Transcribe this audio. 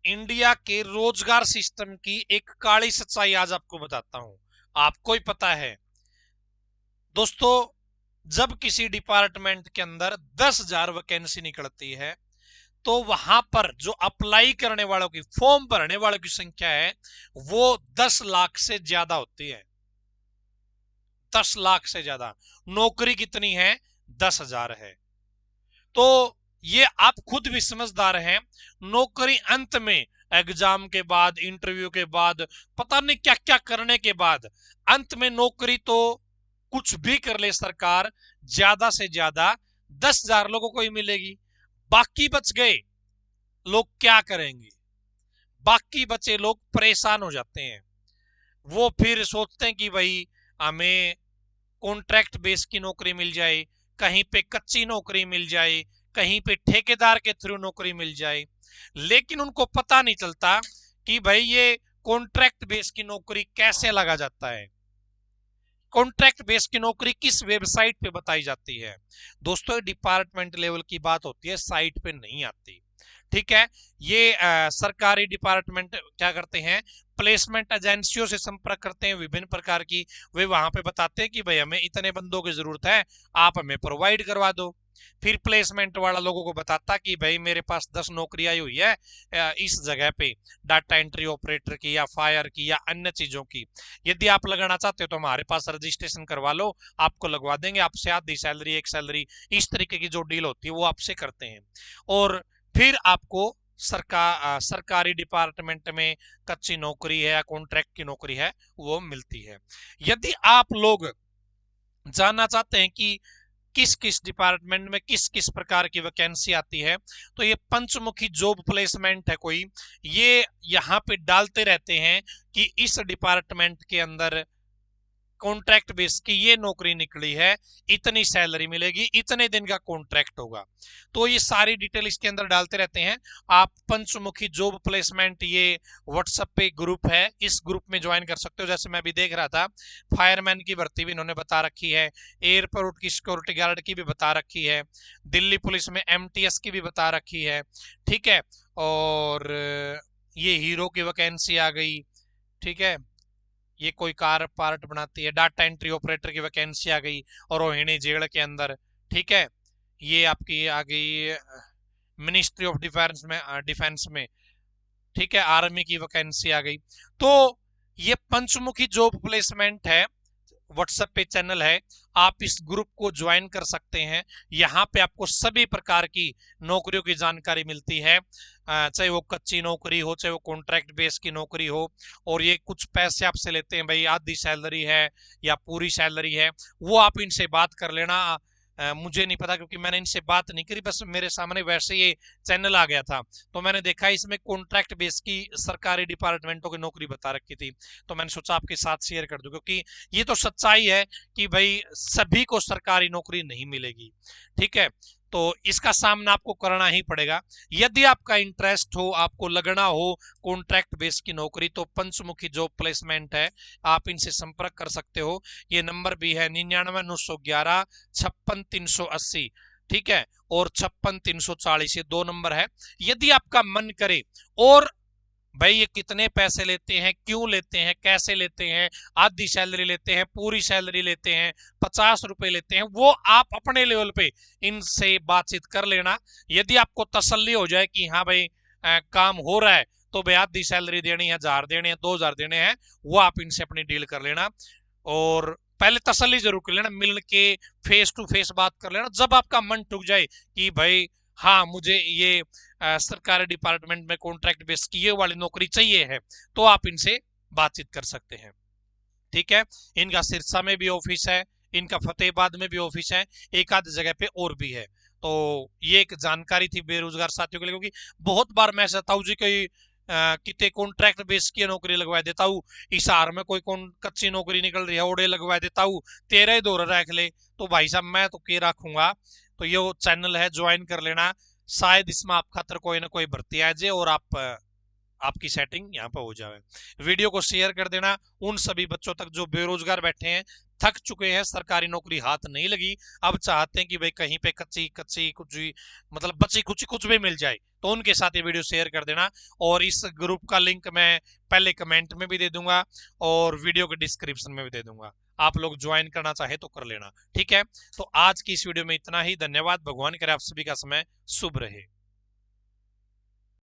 India के रोजगार system की एक काली सच्चाई आज आपको बताता हूं। आपको ही पता है दोस्तों, जब किसी डिपार्टमेंट के अंदर 10,000 वैकेंसी निकलती है तो वहां पर जो अप्लाई करने वालों की, फॉर्म भरने वालों की संख्या है वो 10 लाख से ज्यादा होती है। 10 लाख से ज्यादा। नौकरी कितनी है? 10,000 है। तो ये आप खुद भी समझदार हैं। नौकरी अंत में एग्जाम के बाद, इंटरव्यू के बाद, पता नहीं क्या क्या करने के बाद, अंत में नौकरी तो कुछ भी कर ले सरकार, ज्यादा से ज्यादा 10,000 लोगों को ही मिलेगी। बाकी बच गए लोग क्या करेंगे? बाकी बचे लोग परेशान हो जाते हैं। वो फिर सोचते हैं कि भाई हमें कॉन्ट्रैक्ट बेस की नौकरी मिल जाए, कहीं पे कच्ची नौकरी मिल जाए, कहीं पे ठेकेदार के थ्रू नौकरी मिल जाए। लेकिन उनको पता नहीं चलता कि भाई ये कॉन्ट्रैक्ट बेस की नौकरी कैसे लगा जाता है, कॉन्ट्रैक्ट बेस की नौकरी किस वेबसाइट पे बताई जाती है। दोस्तों, डिपार्टमेंट लेवल की बात होती है, साइट पे नहीं आती। ठीक है। ये सरकारी डिपार्टमेंट क्या करते हैं, प्लेसमेंट एजेंसियों से संपर्क करते हैं विभिन्न प्रकार की। वे वहां पे बताते हैं कि भाई हमें इतने बंदों की जरूरत है, आप हमें प्रोवाइड करवा दो। फिर प्लेसमेंट वाला लोगों को बताता कि भाई मेरे पास 10 नौकरी आई हुई है इस जगह पे, डाटा एंट्री ऑपरेटर की या फायर की या अन्य चीजों की। यदि आप लगाना चाहते हो तो हमारे पास रजिस्ट्रेशन करवा लो, आपको लगवा देंगे, आपसे आधी सैलरी, एक सैलरी, इस तरीके की जो डील होती है वो आपसे करते हैं। और फिर आपको सरकारी डिपार्टमेंट में कच्ची नौकरी है या कॉन्ट्रैक्ट की नौकरी है वो मिलती है। यदि आप लोग जानना चाहते हैं कि किस किस डिपार्टमेंट में किस किस प्रकार की वैकेंसी आती है, तो ये पंचमुखी जॉब प्लेसमेंट है कोई, ये यहाँ पे डालते रहते हैं कि इस डिपार्टमेंट के अंदर कॉन्ट्रैक्ट बेस की ये नौकरी निकली है, इतनी सैलरी मिलेगी, इतने दिन का कॉन्ट्रैक्ट होगा। तो ये सारी डिटेल इसके अंदर डालते रहते हैं। आप पंचमुखी जॉब प्लेसमेंट, ये व्हाट्सएप पे ग्रुप है, इस ग्रुप में ज्वाइन कर सकते हो। जैसे मैं भी देख रहा था, फायरमैन की भर्ती भी इन्होंने बता रखी है, एयरपोर्ट की सिक्योरिटी गार्ड की भी बता रखी है, दिल्ली पुलिस में एमटीएस की भी बता रखी है। ठीक है। और ये हीरो की वैकेंसी आ गई। ठीक है। ये कोई कार पार्ट बनाती है, डाटा एंट्री ऑपरेटर की वैकेंसी आ गई और रोहिणी जेल के अंदर। ठीक है। ये आपकी आ गई मिनिस्ट्री ऑफ डिफेंस में। ठीक है, आर्मी की वैकेंसी आ गई। तो ये पंचमुखी जॉब प्लेसमेंट है, व्हाट्सएप पे चैनल है, आप इस ग्रुप को ज्वाइन कर सकते हैं। यहाँ पे आपको सभी प्रकार की नौकरियों की जानकारी मिलती है, चाहे वो कच्ची नौकरी हो, चाहे वो कॉन्ट्रैक्ट बेस की नौकरी हो। और ये कुछ पैसे आपसे लेते हैं, भाई आधी सैलरी है या पूरी सैलरी है, वो आप इनसे बात कर लेना। मुझे नहीं पता क्योंकि मैंने इनसे बात नहीं करी, बस मेरे सामने वैसे ये चैनल आ गया था तो मैंने देखा इसमें कॉन्ट्रैक्ट बेस की सरकारी डिपार्टमेंटों की नौकरी बता रखी थी, तो मैंने सोचा आपके साथ शेयर कर दूं, क्योंकि ये तो सच्चाई है कि भाई सभी को सरकारी नौकरी नहीं मिलेगी। ठीक है। तो इसका सामना आपको करना ही पड़ेगा। यदि आपका इंटरेस्ट हो, आपको लगना हो कॉन्ट्रैक्ट बेस की नौकरी, तो पंचमुखी जॉब प्लेसमेंट है, आप इनसे संपर्क कर सकते हो। ये नंबर भी है 99,911,56,380। ठीक है। और 56,340, ये दो नंबर है। यदि आपका मन करे और भाई ये कितने पैसे लेते हैं, क्यों लेते हैं, कैसे लेते हैं, आधी सैलरी लेते हैं, पूरी सैलरी लेते हैं, 50 रुपए लेते हैं, वो आप अपने लेवल पे इनसे बातचीत कर लेना। यदि आपको तसल्ली हो जाए कि हाँ भाई काम हो रहा है, तो भाई आधी सैलरी देनी है, 1,000 देने हैं, 2,000 देने हैं, वो आप इनसे अपनी डील कर लेना। और पहले तसल्ली जरूर कर लेना, मिल के फेस टू फेस बात कर लेना। जब आपका मन टूट जाए कि भाई हाँ मुझे ये सरकारी डिपार्टमेंट में कॉन्ट्रैक्ट बेस की ये वाली नौकरी चाहिए है, तो आप इनसे बातचीत कर सकते हैं। ठीक है। इनका सिरसा में भी ऑफिस है, इनका फतेहाबाद में भी ऑफिस है, एक आध जगह पे और भी है। तो ये एक जानकारी थी बेरोजगार साथियों के लिए, क्योंकि बहुत बार मैं चाहता हूँ जी कोई कितने कॉन्ट्रैक्ट बेस की नौकरी लगवा देता हूँ, हिसार में कोई कौन कच्ची नौकरी निकल रही है, ओडे लगवा देता हूँ, तेरा ही दौरा रख ले। तो भाई साहब मैं तो के रखूंगा। तो ये चैनल है, ज्वाइन कर लेना, शायद इसमें आप खातर कोई ना कोई भर्ती आ जाए और आप आपकी सेटिंग यहाँ पर हो जाए। वीडियो को शेयर कर देना उन सभी बच्चों तक जो बेरोजगार बैठे हैं, थक चुके हैं, सरकारी नौकरी हाथ नहीं लगी, अब चाहते हैं कि भाई कहीं पे कच्ची कच्ची कुछ भी, मतलब बची कुछ भी मिल जाए, तो उनके साथ ये वीडियो शेयर कर देना। और इस ग्रुप का लिंक मैं पहले कमेंट में भी दे दूंगा और वीडियो के डिस्क्रिप्शन में भी दे दूंगा, आप लोग ज्वाइन करना चाहे तो कर लेना। ठीक है, तो आज की इस वीडियो में इतना ही। धन्यवाद। भगवान करे आप सभी का समय शुभ रहे।